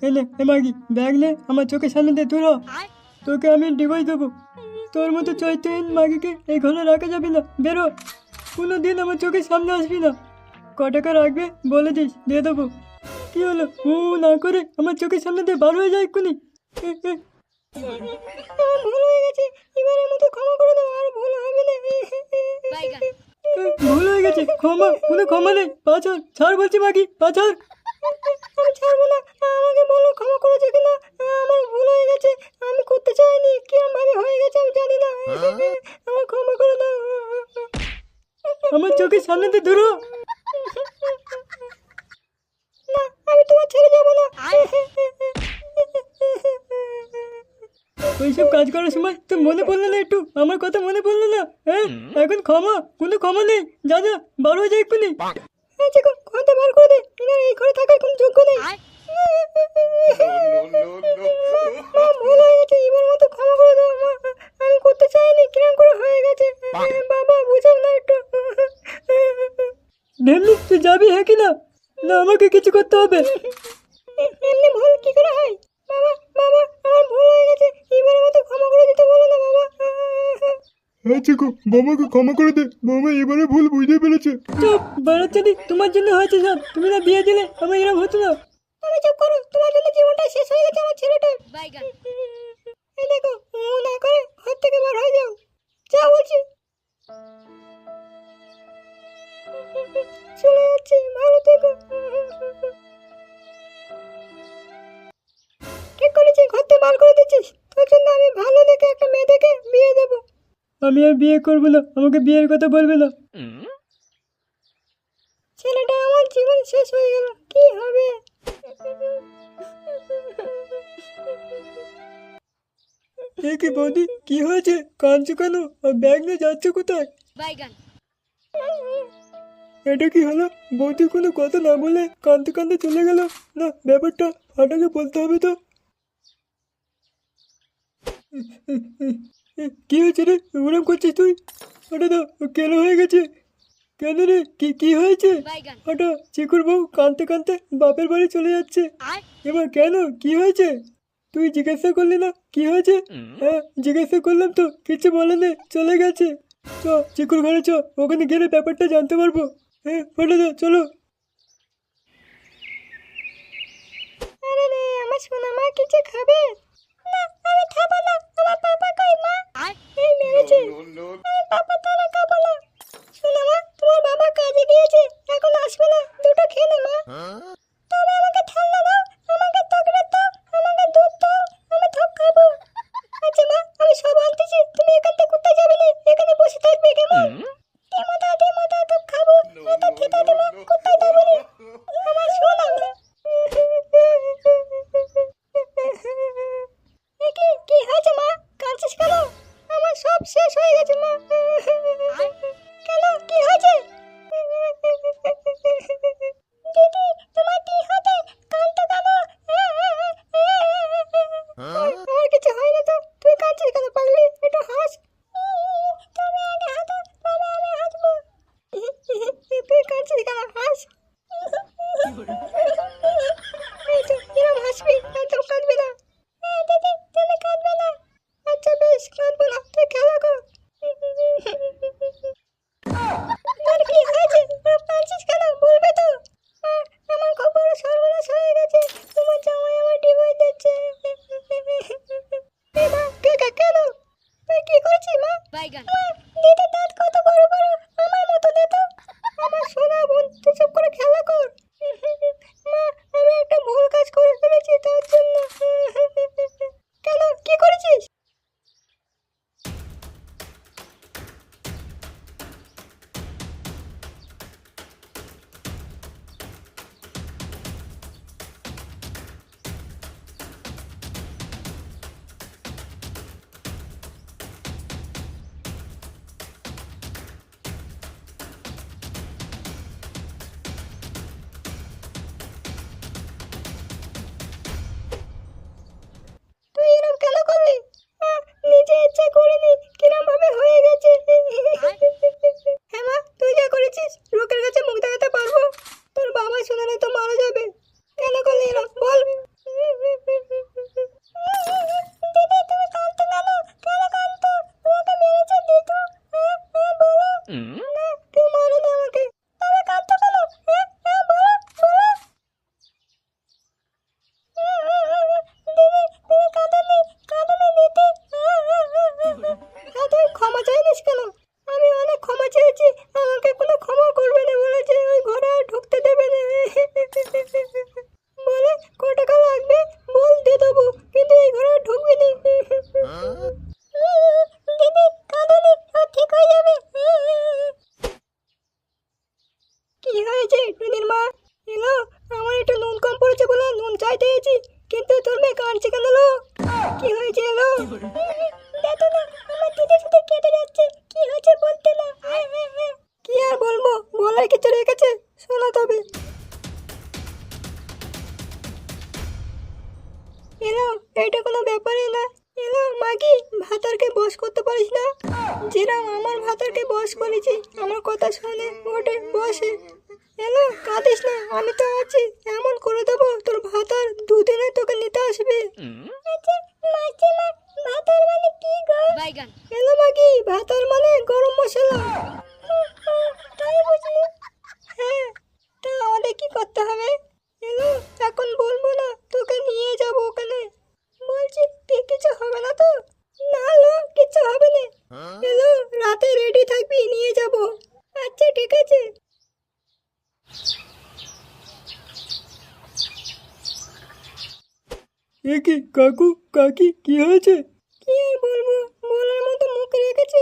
এনে এ মাগি ব্যাগ নে, আমার চোখের সামনে দিয়ে দূর হ। তোকে আমি ডিভোর্স দেবো। তোর মতো চৈত্যহীন মাগিকে এই ঘরে রাখা যাবে না, বেরো। কোনো দিন আমার চোখের সামনে আসবি না। ক টাকা রাখবে বলে দিস, দিয়ে দেবো। কি হলো, না করে আমার চোখের সামনে দিয়ে বার হয়ে যায় এক্ষুনি। আমার ভুল হয়ে গেছে, এবারের মতো ক্ষমা করে দাও, আর ভুল হবে না। ভুল হয়ে গেছে, ক্ষমা? কোনো ক্ষমা নেই, পাছর ছাড় বলছি মাগি, পাছর। আমি ছাড়বো না, আমাকে বলো ক্ষমা করেছো কিনা। আমার ভুল হয়ে গেছে, আমি করতে চাইনি, কিরম ভাবে হয়ে গেছে আমি জানি না। আমার ক্ষমা করে দাও। আমার চোখের সামনে দিয়ে দূর হ। না, আমি তোমার ছেড়ে যাবো না। ওইসব কাজ করার সময় তো মনে পড়লো না একটু, আমার কথা মনে পড়লো না? হ্যাঁ, এখন ক্ষমা? কোনো ক্ষমা নেই, যা যা বার হয়ে যায় এক্ষুনি। আচ্ছা, ঘরটা বার করে দে, এনার এই ঘরে থাকার কোনো যোগ্য নেই। মা, ভুল হয়ে গেছে, এবার মতো ক্ষমা করে দাও মা। আমি করতে চাইনি, কিরম করে হয়ে গেছে। বাবা বুঝাও না একটু। ঢেমনি, তুই যাবি হ্যাঁ কি না? না আমাকে কিছু করতে হবে? এমনি ভুল কি করে হয়? বাবা বাবা, আমার ভুল হয়ে গেছে, এবারের মতো ক্ষমা করে দিতে বলো না বাবা। হ্যাঁ চিকু, বৌমাকে ক্ষমা করে দে, বৌমা এবারে ভুল বুঝতে পেরেছে। চুপ, বাড়াচ্ছি, তোমার জন্য হয়েছে সব। তুমি না বিয়ে দিলে আমার এরকম হতো না। তুমি চুপ করো, তোমার জন্য জীবনটা শেষ হয়ে গেছে আমার ছেলেটার। এই দেখো, না করে ঘর থেকে বার হয়ে যাও, যা বলছি। চলে যাচ্ছি, ভালো থেকো। ঠিক করেছি, ঘর থেকে বার করে দিচ্ছিস, তোর জন্য আমি ভালো দেখে একটা মেয়ে দেখে বিয়ে দেবো। আমি আর বিয়ে করবো না, আমাকে বিয়ের কথা বলবে না। ছেলেটা আমার জীবন শেষ হয়ে গেল, কি হবে? এ কি বৌদি, কি হয়েছে? কাঁদছো কেন? আর ব্যাগ নিয়ে যাচ্ছ কোথায়? এটা কি হলো? বৌদি কোনো কথা না বলে কাঁদতে কাঁদতে চলে গেল। না, ব্যাপারটা ফাটাকে বলতে হবে তো। কি হয়েছে রে, ওরম করছিস তুই? ওটা তো কেন হয়ে গেছে? কেন রে, কি কি হয়েছে? ওটা চিকুর বউ কাঁদতে কাঁদতে বাপের বাড়ি চলে যাচ্ছে। এবার কেন, কি হয়েছে? তুই জিজ্ঞাসা করলি না কি হয়েছে? হ্যাঁ, জিজ্ঞাসা করলাম তো, কিছু বলে নে, চলে গেছে। চ, চিকুর ঘরে চ, ওখানে গেলে ব্যাপারটা জানতে পারবো। হ্যাঁ, ফটো দাও, চলো। আরে রে, আমার সোনা মা কিছু খাবে? না, আমি খাবো না। আমার পাপা কই মা? এই মেরেছে। আমি পাপা তারা খাবো না। সোনা মা, তোমার বাবা কাজে গিয়েছে, এখন আসবে না, দুটো খেয়ে নে মা। তুমি আমাকে ঠান্ডা দাও, আমাকে তকড়ে দাও, আমাকে দুধ দাও, আমি সব খাবো। আচ্ছা মা, আমি সব আনতেছি, তুমি এখান থেকে কোথায় যাবে না, এখানে বসে থাকবে কেমন? ডিমো দাও, দুধ খাবো। এত খেতে দিমা, কোথায় যাবে না? আমার সোনা মা। কি হয়েছে মা, কাঁদছিস কেন? আমার সব শেষ হয়ে গেছে মা। কেন, কি হয়েছে? দিদি, তোমার কি হতে কাঁদতো কেন? আমার কিছু হয় না তো, তুই কাঁদছিস কেন পাগলি? একটু হাস। তুমি আগে হাসো, তবে আমি হাসবো। তুই কাঁদছিস কেন, হাস। এই তো, এরম হাসবি, একদম কাঁদবি না। দিদি, তুমি কাঁদবে না। আচ্ছা বেশ, কাঁদবো না, তুই খেলা কর। তোর কি হয়েছে, ওরা কাঁদছিস কেন, বলবে তো? আমার খুব বড় সর্বনাশ হয়ে গেছে, তোমার জামাই আমার ডিভোর্স দিচ্ছে। এ মা, কেন তুই কি করেছিস মা? মা, দিদির দাঁত কত বড় বড়, আমার মতো দে তো। আমার সোনা বোন, তুই চুপ করে খেলা কর। মা, আমি একটা ভুল কাজ করে ফেলেছি, তার জন্য। কেন, কি করেছিস? দেখো না, আমার দিদি শুধু কেটে যাচ্ছে, কি হয়েছে বলতে না। কি আর বলবো, বলার কিছু রেখেছে, শোনো তবে। এলো, এটা কোনো ব্যাপারই না। এলো মাগি, ভাতারকে বশ করতে পারিস না? যেরাম আমার ভাতারকে বশ করেছি, আমার কথা শুনে ওঠে বসে। এলো, কাঁদিস না, আমি তো আছি। এমন করে দেবো তোর ভাতার দুদিনে তোকে নিতে আসবে। আচ্ছা মাসিমা, ভাতার মানে কি গো? এলো মাগি, ভাতার মানে গরম মশলা। তাই বুঝলি? হ্যাঁ, তা আমাদের কি করতে হবে? এলো, এখন বলবো না, তোকে নিয়ে যাবো ওখানে। বলছি তুই, কিছু হবে না তো? না লো, কিছু হবে না। এলো, রাতে রেডি থাকবি, নিয়ে যাবো। আচ্ছা ঠিক আছে। এ কি কাকু কাকি, কি হয়েছে? কি আর বলবো, বলার মতো মুখ রেখেছে।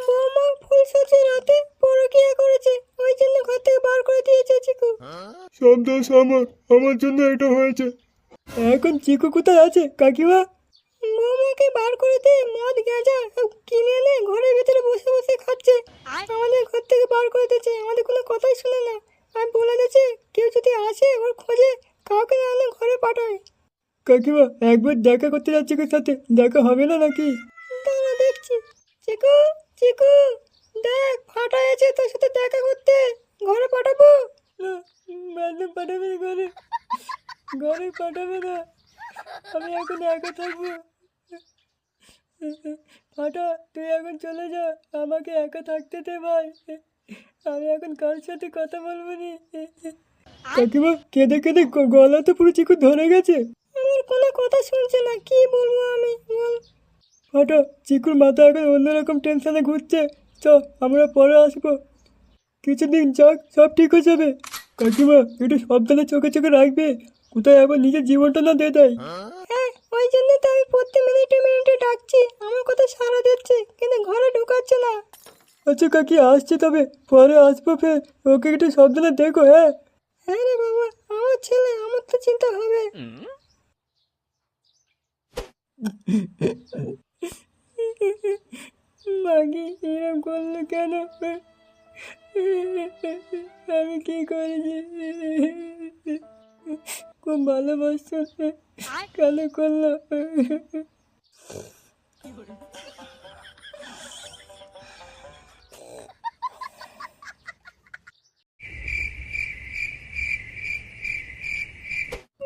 বৌমা ফুল সজ্জে রাতে পরকিয়া করেছে, ওই জন্য ঘর থেকে বার করে দিয়েছে চিকু। সব দোষ আমার জন্য এটা হয়েছে। এখন চিকু কোথায় আছে কাকিমা? বৌমাকে বার করে দিয়ে মদ গাঁজা সব কিনে এনে ঘরের ভিতরে বসে বসে খাচ্ছে। আমাদের ঘর থেকে বার করে দিয়েছে, আমাদের কোনো কথাই শুনে না। আর বলে দিয়েছে কেউ যদি আসে ওর খোঁজে কাউকে না আনে ঘরে পাঠায়। কাকিমা, একবার দেখা করতে যাচ্ছে ওর সাথে, দেখা হবে না নাকি? দাঁড়া দেখছি। চিকু, চিকু, দেখ ফাটা আছে তোর সাথে দেখা করতে, ঘরে পাঠাবো? না, ম্যাডাম পাঠাবে না ঘরে, ঘরে পাঠাবে না। আমি এখন একা থাকবো। ফাটা, তুই এখন চলে যা, আমাকে একা থাকতে দে ভাই। আমি এখন কার সাথে কথা বলবো নি। কাকিমা, কেঁদে কেঁদে গলা তো পুরো চিকু ধরে গেছে। আমার কোনো কথা শুনছে না, কি বলবো আমি বল? ফাটা, চিকুর মাথা এখন অন্যরকম টেনশনে ঘুরছে। চ, আমরা পরে আসবো, কিছুদিন যাক, সব ঠিক হয়ে যাবে। কাকিমা, একটু সাবধানে চোখে চোখে রাখবে, কোথায় আবার নিজের জীবনটা না দিয়ে দেয়। হ্যাঁ, ওই জন্য তো আমি প্রতি মিনিটে মিনিটে ডাকছি, আমার কথা সাড়া দিচ্ছে, কিন্তু ঘরে ঢুকাচ্ছে না। আচ্ছা কাকি, আসছে তবে, পরে আসবো ফের। ওকে একটু সাবধানে দেখো, হ্যাঁ? হ্যাঁ রে বাবা, আমার ছেলে, আমার তো চিন্তা হবে। মাগি এরকম করলো কেন? আমি কি করেছি? খুব ভালোবাসতো, কেন করলো?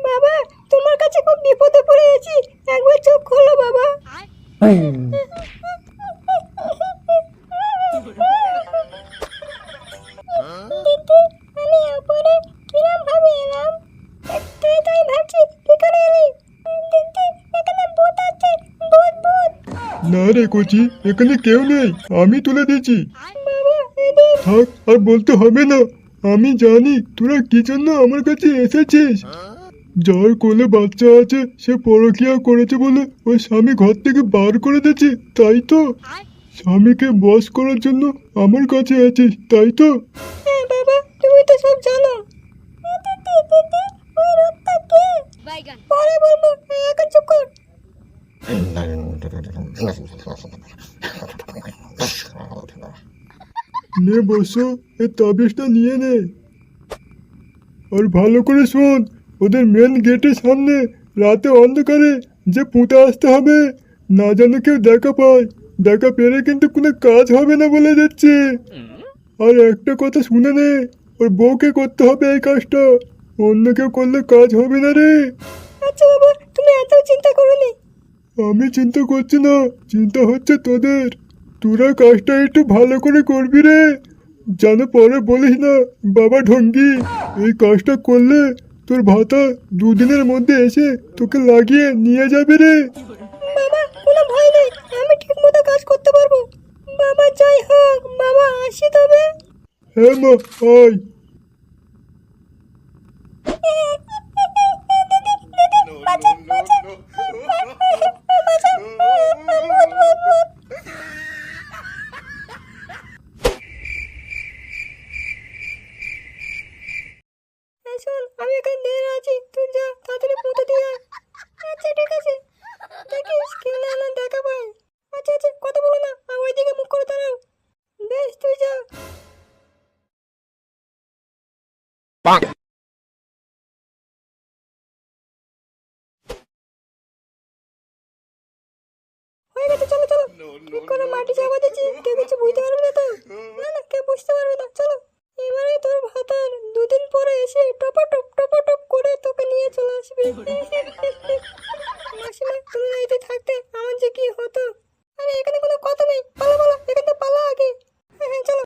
বাবা, তোমার কাছে খুব বিপদে পড়ে গেছি, একবার চোখ খোলো বাবা। দিদি, আমি ওপরে কিরম ভাবে এলাম? তুই তাই ভাবছিস তুই কেন এলি? দিদি, এখানে ভূত আছে, ভূত ভূত। না রে কচি, এখানে কেউ নেই, আমি তুলে দিয়েছি। বাবা এদিক। থাক, আর বলতে হবে না, আমি জানি তোরা কি জন্য আমার কাছে এসেছিস। যার কোলে বাচ্চা আছে সে পরকিয়া করেছে বলে ওই স্বামী ঘর থেকে বার করে দিয়েছে, তাই তো? স্বামীকে বশ করার জন্য আমার কাছে আছিস, তাই তো? হ্যাঁ বাবা, তুমি তো সব জানো। দিদি, দিদি, ওই রূপটা কে? পরে বলবো, এখন চুপ কর। নে বসো, এই তাবিজটা নিয়ে নে। আর ভালো করে শোন, ওদের মেন গেটের সামনে রাতে অন্ধকারে যে পুঁতে আসতে হবে, না যেন কেউ দেখা পায়। দেখা পেলে কিন্তু কোনো কাজ হবে না বলে যাচ্ছে। আর একটা কথা শুনে নে, ওর বউকে করতে হবে এই কাজটা, অন্য কেউ করলে কাজ হবে না রে। আচ্ছা বাবা, তুমি এত চিন্তা করোনি। আমি চিন্তা করছি না, চিন্তা হচ্ছে তোদের। তোরা কাজটা একটু ভালো করে করবি রে, যেন পরে বলিস না বাবা ঢঙ্গি। এই কাজটা করলে তোর ভাতা দুদিনের মধ্যে এসে তোকে লাগিয়ে নিয়ে যাবে রে। বাবা কোনো ভয় নেই, আমি ঠিক মতো কাজ করতে পারবো। বাবা জয় হোক, বাবা আসি তবে। হ্যাঁ মা, আয়। শোন, আমি এখানে দাঁড়িয়ে আছি, তুই যা তাড়াতাড়ি পুঁতে দিয়ে আয়। আচ্ছা ঠিক আছে। দেখিস কেউ না দেখা হয়ে গেছে, চলো চলো। কি করে মাটি চাপা দিচ্ছি, কেউ কিছু বুঝতে পারবে না তো? না না, কেউ বুঝতে পারবে না, চলো। এবারে তোর ভাতার 2 দিন পরে এসে টপ করে তোকে নিয়ে চলে আসবে। মাসিমা, তুমি বাড়িতে থাকতে আমার যে কি হতো। আরে এখানে কোনো কথা নেই, পালা পালা, এখান থেকে পালা আগে। হ্যাঁ হ্যাঁ, চলো।